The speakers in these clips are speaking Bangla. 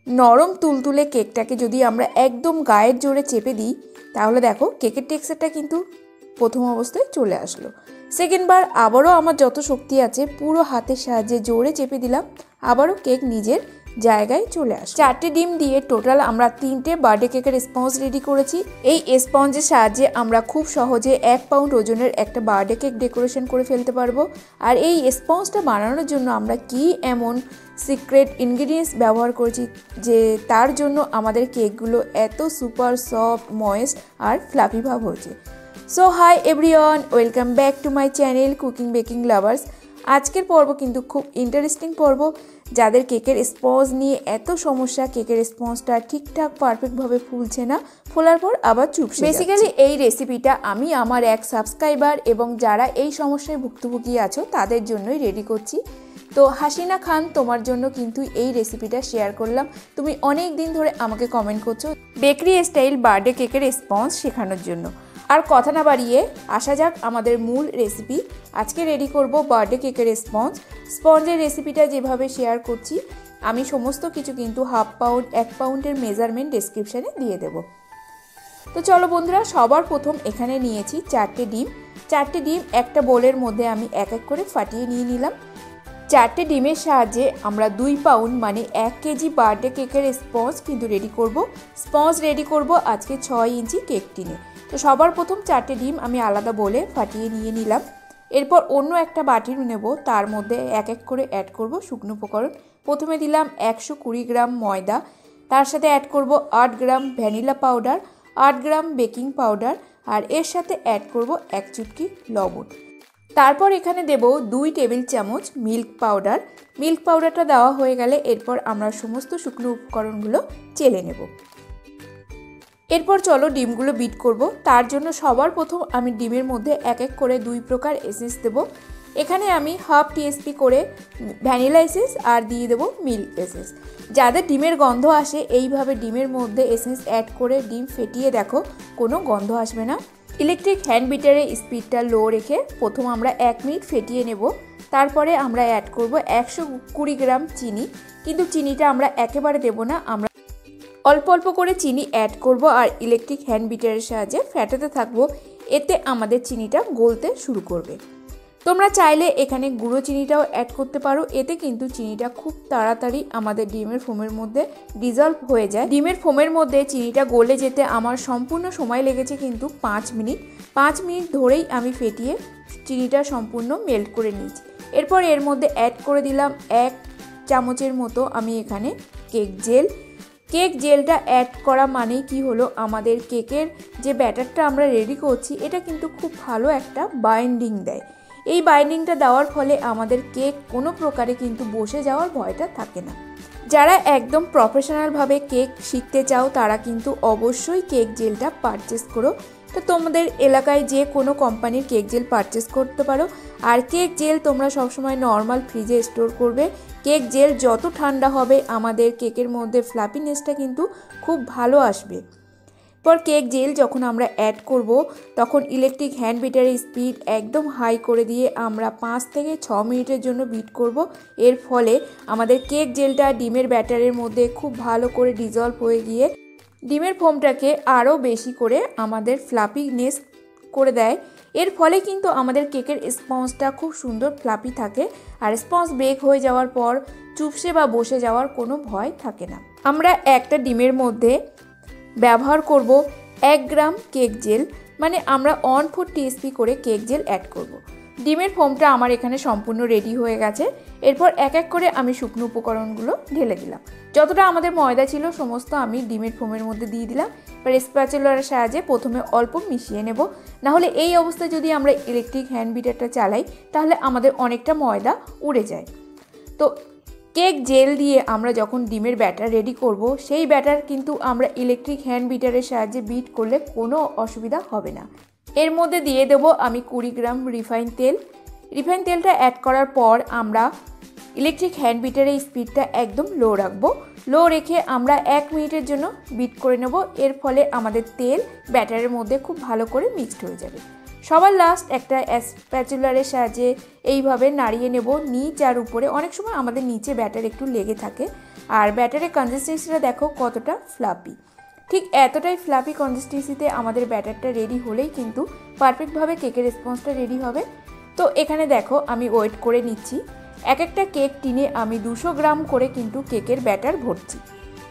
নরম তুলতুলে কেকটাকে যদি আমরা একদম গায়ের জোরে চেপে দিই তাহলে দেখো কেকের টেক্সচারটা কিন্তু প্রথম অবস্থায় চলে আসলো। সেকেন্ডবার আবারও আমার যত শক্তি আছে পুরো হাতের সাহায্যে জোরে চেপে দিলাম, আবারও কেক নিজের জায়গায় চলে আসে। 4টে ডিম দিয়ে টোটাল আমরা 3টে বার্থডে কেকের স্পঞ্জ রেডি করেছি। এই স্পঞ্জের সাহায্যে আমরা খুব সহজে 1 পাউন্ড ওজনের একটা বার্থডে কেক ডেকোরেশন করে ফেলতে পারবো। আর এই স্পঞ্জটা বানানোর জন্য আমরা কি এমন সিক্রেট ইনগ্রিডিয়েন্টস ব্যবহার করেছি যে তার জন্য আমাদের কেকগুলো এত সুপার সফট, ময়েস্ট আর ফ্লাফি ভাব হয়েছে। So hi everyone, welcome back to my channel cooking baking lovers. আজকের পর্ব কিন্তু খুব ইন্টারেস্টিং পর্ব। যাদের কেকের স্পঞ্জ নিয়ে এত সমস্যা, কেকের স্পঞ্জটা ঠিকঠাক পারফেক্টভাবে ফুলছে না, ফোলার পর আবার চুপসে, বেসিক্যালি এই রেসিপিটা আমি আমার এক সাবস্ক্রাইবার এবং যারা এই সমস্যায় ভুক্তভোগী আছো তাদের জন্যই রেডি করছি। তো হাসিনা খান, তোমার জন্য কিন্তু এই রেসিপিটা শেয়ার করলাম। তুমি অনেক দিন ধরে আমাকে কমেন্ট করছো বেকারি স্টাইল বার্থডে কেকের স্পঞ্জ শেখানোর জন্য। আর কথা না বাড়িয়ে আসা যাক আমাদের মূল রেসিপি। আজকে রেডি করব বার্থডে কেকের স্পঞ্জের রেসিপিটা যেভাবে শেয়ার করছি আমি সমস্ত কিছু কিন্তু 1/2 পাউন্ড 1 পাউন্ডের মেজারমেন্ট ডেসক্রিপশানে দিয়ে দেব। তো চলো বন্ধুরা, সবার প্রথম এখানে নিয়েছি 4টে ডিম। 4টে ডিম একটা বোলের মধ্যে আমি এক এক করে ফাটিয়ে নিয়ে নিলাম। 4টে ডিমের সাহায্যে আমরা 2 পাউন্ড মানে 1 কেজি বার্থডে কেকের স্পঞ্জ কিন্তু রেডি করব। স্পঞ্জ রেডি করব আজকে 6 ইঞ্চি কেক টিনে। তো সবার প্রথম 4টে ডিম আমি আলাদা বলে ফাটিয়ে নিয়ে নিলাম। এরপর অন্য একটা বাটি নেব, তার মধ্যে এক এক করে অ্যাড করব শুকনো উপকরণ। প্রথমে দিলাম 120 গ্রাম ময়দা, তার সাথে অ্যাড করব 8 গ্রাম ভ্যানিলা পাউডার, 8 গ্রাম বেকিং পাউডার, আর এর সাথে অ্যাড করব 1 চুটকি লবণ। তারপর এখানে দেব 2 টেবিল চামচ মিল্ক পাউডার। মিল্ক পাউডারটা দেওয়া হয়ে গেলে এরপর আমরা সমস্ত শুকনো উপকরণগুলো চেলে নেব। এরপর চলো ডিমগুলো বিট করব। তার জন্য সবার প্রথম আমি ডিমের মধ্যে এক এক করে 2 প্রকার এসেন্স দেব। এখানে আমি 1/2 টিএসপি করে ভ্যানিলা এসেন্স আর দিয়ে দেব মিল্ক এসেন্স। যাদের ডিমের গন্ধ আসে এইভাবে ডিমের মধ্যে এসেন্স অ্যাড করে ডিম ফেটিয়ে দেখো, কোনো গন্ধ আসবে না। ইলেকট্রিক হ্যান্ড বিটারে স্পিডটা লো রেখে প্রথম আমরা 1 মিনিট ফেটিয়ে নেব। তারপরে আমরা অ্যাড করব 120 গ্রাম চিনি, কিন্তু চিনিটা আমরা একেবারে দেব না, আমরা অল্প অল্প করে চিনি অ্যাড করব আর ইলেকট্রিক হ্যান্ড বিটারের সাহায্যে ফেটাতে থাকবো। এতে আমাদের চিনিটা গলতে শুরু করবে। তোমরা চাইলে এখানে গুঁড়ো চিনিটাও অ্যাড করতে পারো, এতে কিন্তু চিনিটা খুব তাড়াতাড়ি আমাদের ডিমের ফোমের মধ্যে ডিজলভ হয়ে যায়। ডিমের ফোমের মধ্যে চিনিটা গলে যেতে আমার সম্পূর্ণ সময় লেগেছে কিন্তু 5 মিনিট। 5 মিনিট ধরেই আমি ফেটিয়ে চিনিটা সম্পূর্ণ মেল্ট করে নিয়েছি। এরপর এর মধ্যে অ্যাড করে দিলাম 1 চামচের মতো আমি এখানে কেক জেল। কেক জেলটা অ্যাড করা মানেই কি হলো, আমাদের কেকের যে ব্যাটারটা আমরা রেডি করছি এটা কিন্তু খুব ভালো একটা বাইন্ডিং দেয়। এই বাইন্ডিংটা দেওয়ার ফলে আমাদের কেক কোনো প্রকারে কিন্তু বসে যাওয়ার ভয়টা থাকে না। যারা একদম প্রফেশনালভাবে কেক শিখতে চাও তারা কিন্তু অবশ্যই কেক জেলটা পারচেস করো। তো তোমাদের এলাকায় যে কোনো কোম্পানির কেক জেল পারচেস করতে পারো। আর কেক জেল তোমরা সবসময় নর্মাল ফ্রিজে স্টোর করবে। কেক জেল যত ঠান্ডা হবে আমাদের কেকের মধ্যে ফ্লাফিনেসটা কিন্তু খুব ভালো আসবে। পর কেক জেল যখন আমরা অ্যাড করব তখন ইলেকট্রিক হ্যান্ড বিটারের স্পিড একদম হাই করে দিয়ে আমরা 5 থেকে 6 মিনিটের জন্য বিট করব। এর ফলে আমাদের কেক জেলটা ডিমের ব্যাটারের মধ্যে খুব ভালো করে ডিজলভ হয়ে গিয়ে ডিমের ফোমটাকে আরও বেশি করে আমাদের ফ্লাফিনেস করে দেয়। এর ফলে কিন্তু আমাদের কেকের স্পঞ্জটা খুব সুন্দর ফ্লাফি থাকে আর স্পঞ্জ বেক হয়ে যাওয়ার পর চুপসে বা বসে যাওয়ার কোনো ভয় থাকে না। আমরা একটা ডিমের মধ্যে ব্যবহার করব 1 গ্রাম কেক জেল, মানে আমরা 1/4 টিএসপি করে কেক জেল অ্যাড করব। ডিমের ফোমটা আমার এখানে সম্পূর্ণ রেডি হয়ে গেছে। এরপর এক এক করে আমি শুকনো উপকরণগুলো ঢেলে দিলাম। যতটা আমাদের ময়দা ছিল সমস্ত আমি ডিমের ফোমের মধ্যে দিয়ে দিলাম। এবার স্প্যাচুলার সাহায্যে প্রথমে অল্প মিশিয়ে নেব, নাহলে এই অবস্থায় যদি আমরা ইলেকট্রিক হ্যান্ড বিটারটা চালাই তাহলে আমাদের অনেকটা ময়দা উড়ে যায়। তো কেক জেল দিয়ে আমরা যখন ডিমের ব্যাটার রেডি করব সেই ব্যাটার কিন্তু আমরা ইলেকট্রিক হ্যান্ড বিটারের সাহায্যে বিট করলে কোনো অসুবিধা হবে না। এর মধ্যে দিয়ে দেব আমি 20 গ্রাম রিফাইন তেল। রিফাইন তেলটা অ্যাড করার পর আমরা ইলেকট্রিক হ্যান্ড বিটারের স্পিডটা একদম লো রাখবো। লো রেখে আমরা 1 মিনিটের জন্য বিট করে নেব। এর ফলে আমাদের তেল ব্যাটারের মধ্যে খুব ভালো করে মিক্সড হয়ে যাবে। সবার লাস্ট একটা স্প্যাচুলারের সাহায্যে এইভাবে নাড়িয়ে নেব নিচ আর উপরে। অনেক সময় আমাদের নিচে ব্যাটার একটু লেগে থাকে আর ব্যাটারের কনসিস্টেন্সিটা দেখো কতটা ফ্লাপি। ঠিক এতটাই ফ্লাপি কনসিস্টেন্সিতে আমাদের ব্যাটারটা রেডি হলেই কিন্তু পারফেক্টভাবে কেকের রেসপন্সটা রেডি হবে। তো এখানে দেখো আমি ওয়েট করে নিচ্ছি। এক একটা কেক টিনে আমি 200 গ্রাম করে কিন্তু কেকের ব্যাটার ভরছি।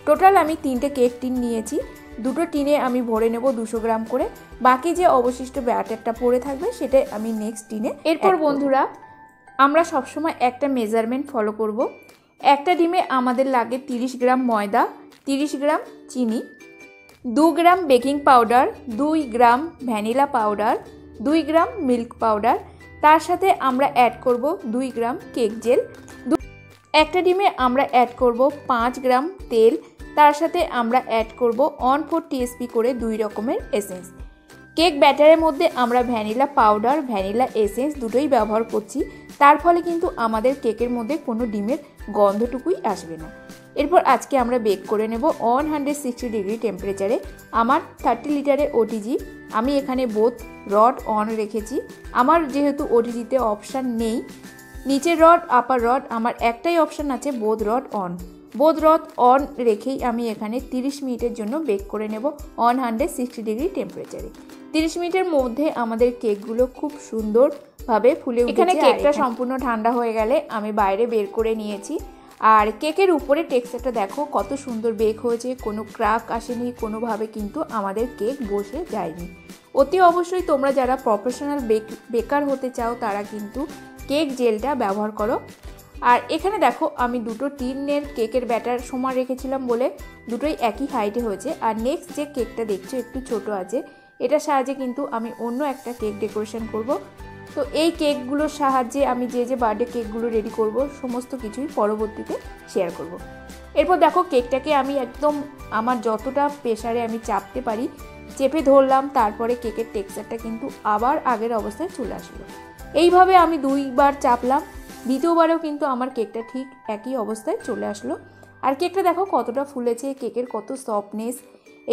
টোটাল আমি 3টে কেক টিন নিয়েছি, 2টো টিনে আমি ভরে নেব 200 গ্রাম করে। বাকি যে অবশিষ্ট ব্যাটারটা পড়ে থাকবে সেটাই আমি নেক্সট টিনে। এরপর বন্ধুরা আমরা সবসময় একটা মেজারমেন্ট ফলো করব। একটা ডিমে আমাদের লাগে 30 গ্রাম ময়দা, 30 গ্রাম চিনি, 2 গ্রাম বেকিং পাউডার, 2 গ্রাম ভ্যানিলা পাউডার, 2 গ্রাম মিল্ক পাউডার, তার সাথে আমরা অ্যাড করব 2 গ্রাম কেক জেল। একটা ডিমে আমরা অ্যাড করব 5 গ্রাম তেল, তার সাথে আমরা অ্যাড করব 1/4 টিএসপি করে 2 রকমের এসেন্স। কেক ব্যাটারের মধ্যে আমরা ভ্যানিলা পাউডার, ভ্যানিলা এসেন্স দুটোই ব্যবহার করছি, তার ফলে কিন্তু আমাদের কেকের মধ্যে কোনো ডিমের গন্ধটুকুই আসবে না। এরপর আজকে আমরা বেক করে নেব 160 ডিগ্রি টেম্পারেচারে। আমার 30 লিটারের ওটিজি, আমি এখানে বোথ রড অন রেখেছি। আমার যেহেতু ওটিজিতে অপশান নেই, নিচের রড আপার রড, আমার একটাই অপশান আছে both rod on. Both rod on রেখেই আমি এখানে 30 মিনিটের জন্য বেক করে নেব 160 ডিগ্রি টেম্পারেচারে। 30 মিনিটের মধ্যে আমাদের কেকগুলো খুব সুন্দরভাবে ফুলে উঠেছে। এখানে কেকটা সম্পূর্ণ ঠান্ডা হয়ে গেলে আমি বাইরে বের করে নিয়েছি। আর কেকের উপরে টেক্সচারটা দেখো কত সুন্দর বেক হয়েছে, কোনো ক্র্যাক আসেনি, কোনোভাবে কিন্তু আমাদের কেক বসে যায়নি। অতি অবশ্যই তোমরা যারা প্রফেশনাল বেকার হতে চাও তারা কিন্তু কেক জেলটা ব্যবহার করো। আর এখানে দেখো আমি 2টো টিনের কেকের ব্যাটার সমান রেখেছিলাম বলে দুটোই একই হাইটে হয়েছে। আর নেক্সট যে কেকটা দেখছো একটু ছোট আছে, এটার সাহায্যে কিন্তু আমি অন্য একটা কেক ডেকোরেশন করব। তো এই কেকগুলোর সাহায্যে আমি যে বার্থডে কেকগুলো রেডি করব সমস্ত কিছুই পরবর্তীতে শেয়ার করব। এরপর দেখো কেকটাকে আমি একদম আমার যতটা প্রেসারে আমি চাপতে পারি চেপে ধরলাম, তারপরে কেকের টেক্সচারটা কিন্তু আবার আগের অবস্থায় চলে আসলো। এইভাবে আমি 2বার চাপলাম, দ্বিতীয়বারেও কিন্তু আমার কেকটা ঠিক একই অবস্থায় চলে আসলো। আর কেকটা দেখো কতটা ফুলেছে, কেকের কত সফটনেস।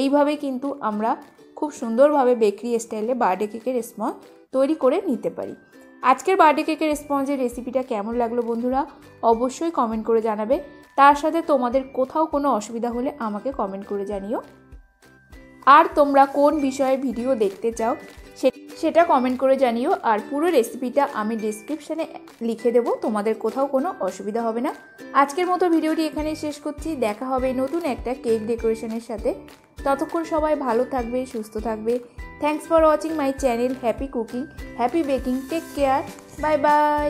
এইভাবে কিন্তু আমরা খুব সুন্দরভাবে বেকারি স্টাইলে বার্থডে কেকের স্পঞ্জ তৈরি করে নিতে পারি। আজকের বার্থডে কেকের স্পঞ্জের রেসিপিটা কেমন লাগলো বন্ধুরা অবশ্যই কমেন্ট করে জানাবে। তার সাথে তোমাদের কোথাও কোনো অসুবিধা হলে আমাকে কমেন্ট করে জানিও। আর তোমরা কোন বিষয়ে ভিডিও দেখতে চাও সেটা কমেন্ট করে জানিও। আর পুরো রেসিপিটা আমি ডেসক্রিপশানে লিখে দেবো, তোমাদের কোথাও কোনো অসুবিধা হবে না। আজকের মতো ভিডিওটি এখানেই শেষ করছি। দেখা হবে নতুন একটা কেক ডেকোরেশনের সাথে। ততক্ষণ সবাই ভালো থাকবে, সুস্থ থাকবে। Thanks for watching my channel happy cooking, happy baking. Take care, bye by.